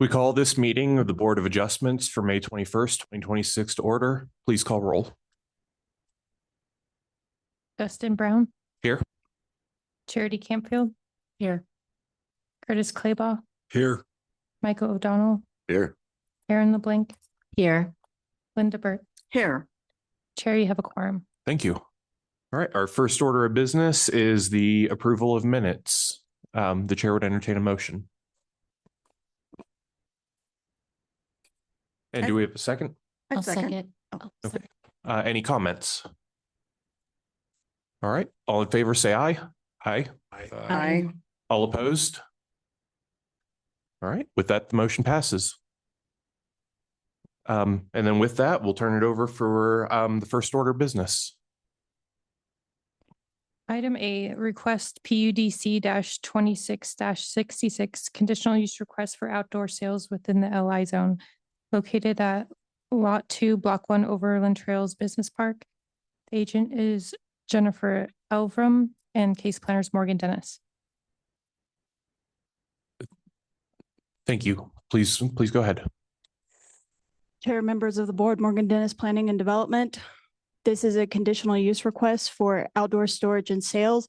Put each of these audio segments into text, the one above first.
We call this meeting of the Board of Adjustments for May 21st, 2026 to order. Please call roll. Dustin Brown. Here. Charity Campfield. Here. Curtis Claybaugh. Here. Michael O'Donnell. Here. Aaron LeBlanc. Here. Linda Burt. Here. Chair, you have a quorum. Thank you. All right. Our first order of business is the approval of minutes. The chair would entertain a motion. And do we have a second? I'll second. Okay. Any comments? All right. All in favor, say aye. Aye. Aye. All opposed? All right. With that, the motion passes. And then with that, we'll turn it over for the first order of business. Item A, request PUDC 26-66, conditional use request for outdoor sales within the LI zone located at Lot 2, Block 1, Overland Trails Business Park. The agent is Jennifer Elvrum and case planners Morgan Dennis. Thank you. Please go ahead. Chair, members of the board, Morgan Dennis, Planning and Development. This is a conditional use request for outdoor storage and sales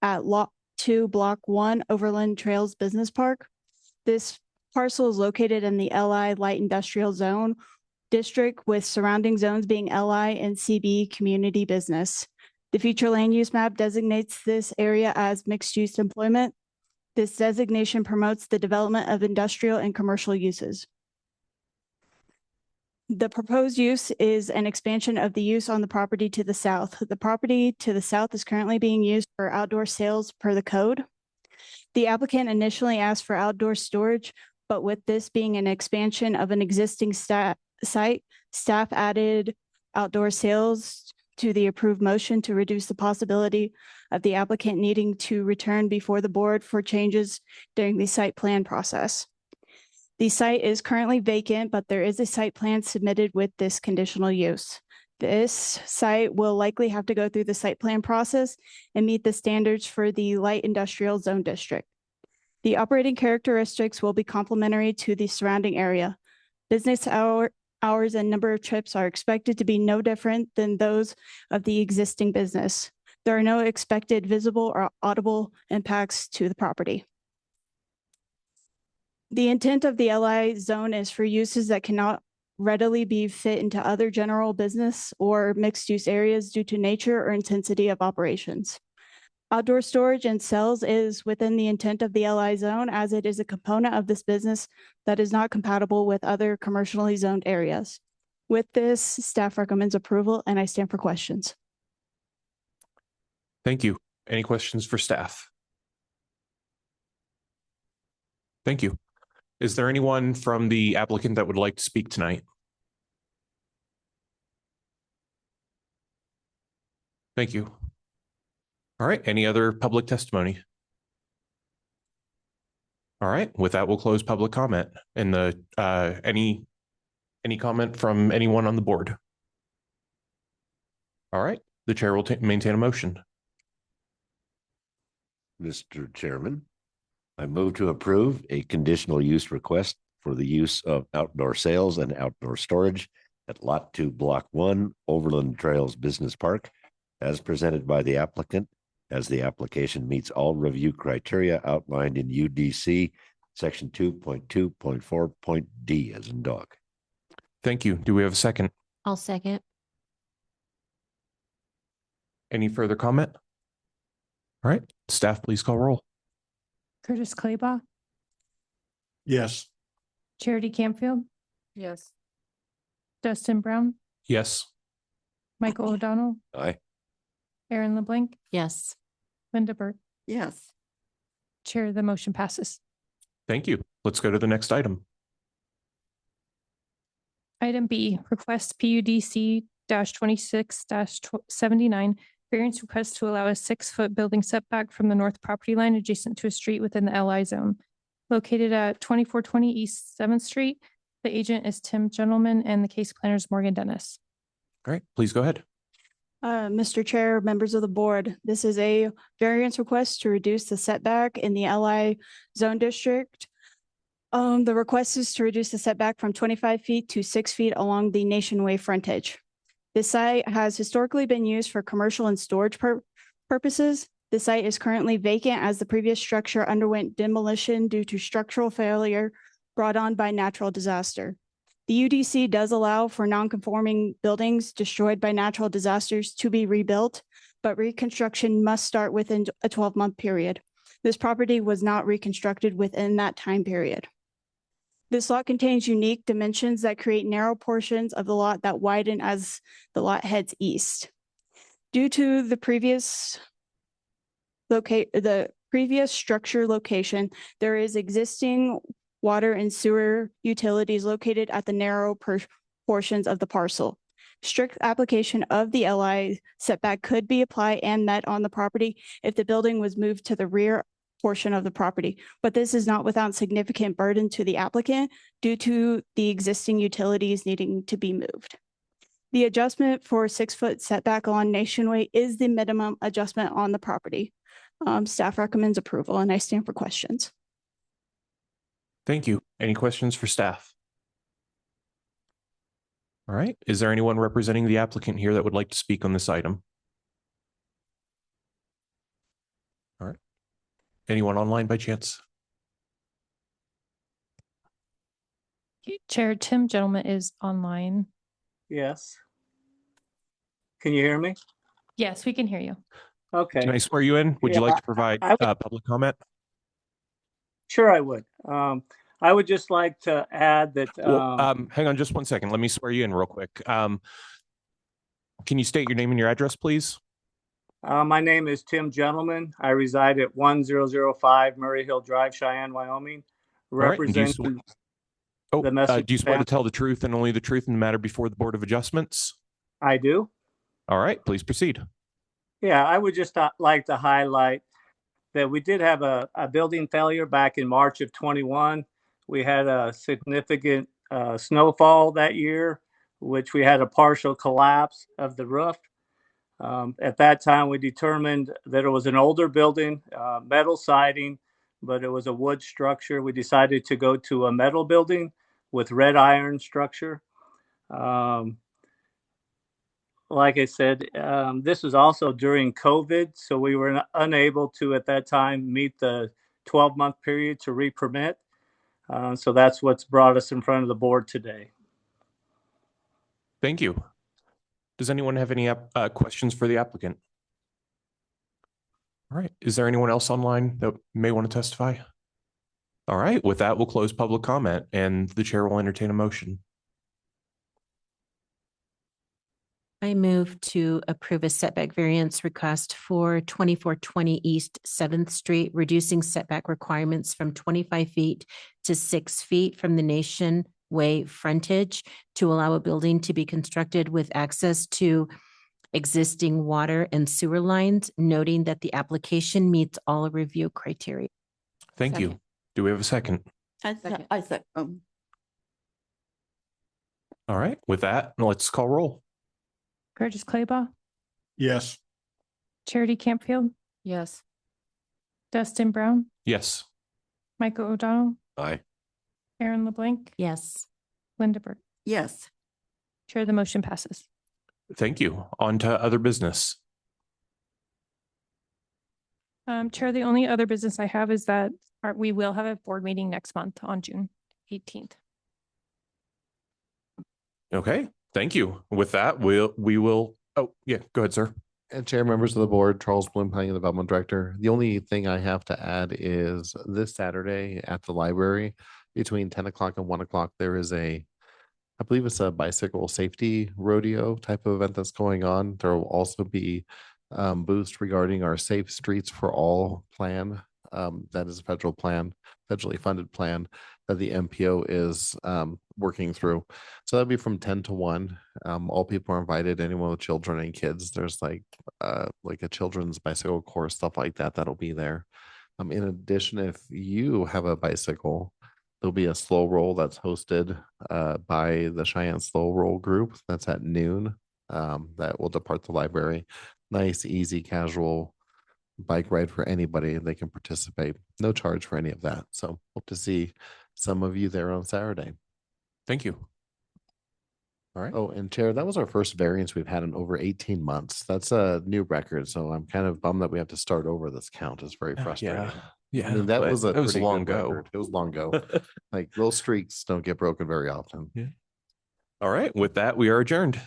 at Lot 2, Block 1, Overland Trails Business Park. This parcel is located in the LI Light Industrial Zone District with surrounding zones being LI and CB Community Business. The future land use map designates this area as mixed-use employment. This designation promotes the development of industrial and commercial uses. The proposed use is an expansion of the use on the property to the south. The property to the south is currently being used for outdoor sales per the code. The applicant initially asked for outdoor storage, but with this being an expansion of an existing site, staff added outdoor sales to the approved motion to reduce the possibility of the applicant needing to return before the board for changes during the site plan process. The site is currently vacant, but there is a site plan submitted with this conditional use. This site will likely have to go through the site plan process and meet the standards for the light industrial zone district. The operating characteristics will be complementary to the surrounding area. Business hours and number of trips are expected to be no different than those of the existing business. There are no expected visible or audible impacts to the property. The intent of the LI zone is for uses that cannot readily be fit into other general business or mixed use areas due to nature or intensity of operations. Outdoor storage and sales is within the intent of the LI zone as it is a component of this business that is not compatible with other commercially zoned areas. With this, staff recommends approval and I stand for questions. Thank you. Any questions for staff? Thank you. Is there anyone from the applicant that would like to speak tonight? Thank you. All right. Any other public testimony? All right. With that, we'll close public comment. And the any comment from anyone on the board? All right. The chair will maintain a motion. Mr. Chairman, I move to approve a conditional use request for the use of outdoor sales and outdoor storage at Lot 2, Block 1, Overland Trails Business Park, as presented by the applicant, as the application meets all review criteria outlined in UDC Section 2.2.4.d as in dog. Thank you. Do we have a second? I'll second. Any further comment? All right. Staff, please call roll. Curtis Claybaugh. Yes. Charity Campfield. Yes. Dustin Brown. Yes. Michael O'Donnell. Aye. Aaron LeBlanc. Yes. Linda Burt. Yes. Chair, the motion passes. Thank you. Let's go to the next item. Item B, request PUDC 26-79, variance request to allow a 6-foot building setback from the north property line adjacent to a street within the LI zone. Located at 2420 East 7th Street. The agent is Tim Gentleman and the case planner is Morgan Dennis. All right, please go ahead. Mr. Chair, members of the board, this is a variance request to reduce the setback in the LI zone district The request is to reduce the setback from 25 feet to 6 feet along the Nation Way frontage. This site has historically been used for commercial and storage purposes. The site is currently vacant as the previous structure underwent demolition due to structural failure brought on by natural disaster. The UDC does allow for non-conforming buildings destroyed by natural disasters to be rebuilt, but reconstruction must start within a 12-month period. This property was not reconstructed within that time period. This lot contains unique dimensions that create narrow portions of the lot that widen as the lot heads east. Due to the previous structure location, there is existing water and sewer utilities located at the narrow portions of the parcel. Strict application of the LI setback could be applied and met on the property if the building was moved to the rear portion of the property, but this is not without significant burden to the applicant due to the existing utilities needing to be moved. The adjustment for 6-foot setback on Nation Way is the minimum adjustment on the property. Staff recommends approval, and I stand for questions. Thank you. Any questions for staff? All right. Is there anyone representing the applicant here that would like to speak on this item? All right. Anyone online by chance? Chair Tim Gentleman is online. Yes. Can you hear me? Yes, we can hear you. Okay, Can I swear you in? Would you Yeah, like to provide I would- public comment? sure I would. I would just like to add that, Well, hang on just one second. Let me swear you in real quick. Can you state your name and your address, please? my name is Tim Gentleman. I reside at 1005 Murray Hill Drive, Cheyenne, Wyoming, right, and do you representing Oh, the message. do you swear to tell the truth and only the truth in the matter before the Board of Adjustments? I do. All right, please proceed. Yeah, I would just like to highlight that we did have a building failure back in March of 21. We had a significant snowfall that year, which we had a partial collapse of the roof. At that time, we determined that it was an older building, metal siding, but it was a wood structure. We decided to go to a metal building with red iron structure. Like I said, this was also during COVID, so we were unable to, at that time, meet the 12-month period to re-permit. So that's what's brought us in front of the board today. Thank you. Does anyone have any questions for the applicant? All right. Is there anyone else online that may want to testify? All right. With that, we'll close public comment and the chair will entertain a motion. I move to approve a setback variance request for 2420 East 7th Street, reducing setback requirements from 25 feet to 6 feet from the Nation Way frontage to allow a building to be constructed with access to existing water and sewer lines, noting that the application meets all review criteria. Thank you. Second. Do we have a second? Second. All right. With that, let's call roll. Curtis Claybaugh, Yes. Charity Campfield, Yes. Dustin Brown, Yes. Michael O'Donnell, Aye. Aaron LeBlanc, Yes. Linda Burt. Yes. Chair, the motion passes. Thank you. On to other business. Chair, the only other business I have is that we will have a board meeting next month on June 18th. Okay. Thank you. With that, we will. Oh, yeah. Go ahead, sir. And Chair, members of the board, Charles Bloom, Planning and Development Director. The only thing I have to add is this Saturday at the library between 10 o'clock and 1 o'clock, there is I believe it's a bicycle safety rodeo type of event that's going on. There will also be boost regarding our Safe Streets for All plan. That is a federally funded plan that the MPO is working through. So that'll be from 10 to 1. All people are invited, anyone with children and kids. There's like a children's bicycle course, stuff like that, that'll be there. In addition, if you have a bicycle, there'll be a slow roll that's hosted by the Cheyenne Slow Roll group. That's at noon. That will depart the library. Nice, easy, casual bike ride for anybody. They can participate. No charge for any of that. So hope to see some of you there on Saturday. Thank you. All right. Oh, and Chair, that was our first variance we've had in over 18 months. That's a new record. So I'm kind of bummed that we have to start over this count. It's very frustrating. Yeah. I mean, that but was a it was pretty long good ago. record. It was long ago. Like those streaks don't get broken very often. All right. With that, we are adjourned.